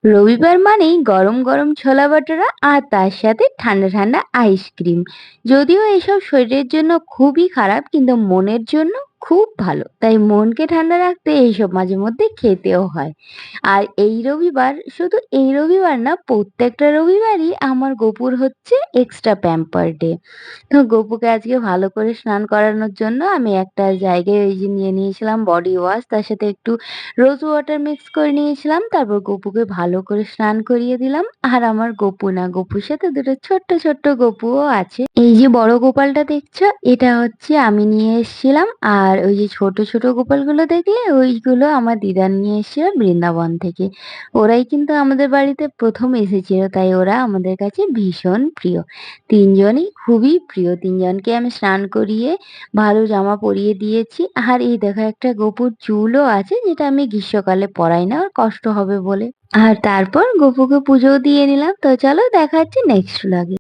রবিবার মানেই গরম গরম ছোলা ভাটোরা আর তার সাথে ঠান্ডা ঠান্ডা আইসক্রিম। যদিও এসব শরীরের জন্য খুবই খারাপ, কিন্তু মনের জন্য খুব ভালো, তাই মনকে ঠান্ডা রাখতে এইসব মাঝে মধ্যে খেতেও হয়। আর এই রবিবার, শুধু এই রবিবার না, প্রত্যেকটা রবিবারই আমার গপুর হচ্ছে এক্সট্রা প্যাম্পার ডে। তো গপুকে আজকে ভালো করে স্নান করানোর জন্য আমি একটা জায়গায় ওই যে নিয়ে নিয়েছিলাম বডি ওয়াশ, তার সাথে একটু রোজ ওয়াটার মিক্স করে নিয়েছিলাম। তারপর গপুকে ভালো করে স্নান করিয়ে দিলাম। আর আমার গপু না, গপুর সাথে দুটো ছোট্ট ছোট্ট গপুও আছে। এই যে বড় গোপালটা দেখছো, এটা হচ্ছে আমি নিয়ে এসেছিলাম। আর ওই যে ছোট ছোট গোপালগুলো দেখলে, ওইগুলো আমার দিদার নিয়ে এসেছিল বৃন্দাবন থেকে। ওরাই কিন্তু আমাদের বাড়িতে প্রথম এসেছিল, তাই ওরা আমাদের কাছে ভীষণ প্রিয়। তিনজনই খুবই প্রিয়। তিনজনকে আমি স্নান করিয়ে ভালো জামা পরিয়ে দিয়েছি। আর এই দেখো, একটা গপুর চুলও আছে, যেটা আমি গ্রীষ্মকালে পরাই না, ওর কষ্ট হবে বলে। আর তারপর গপুকে পুজো দিয়ে নিলাম। তো চলো, দেখা হচ্ছে নেক্সট ব্লগে।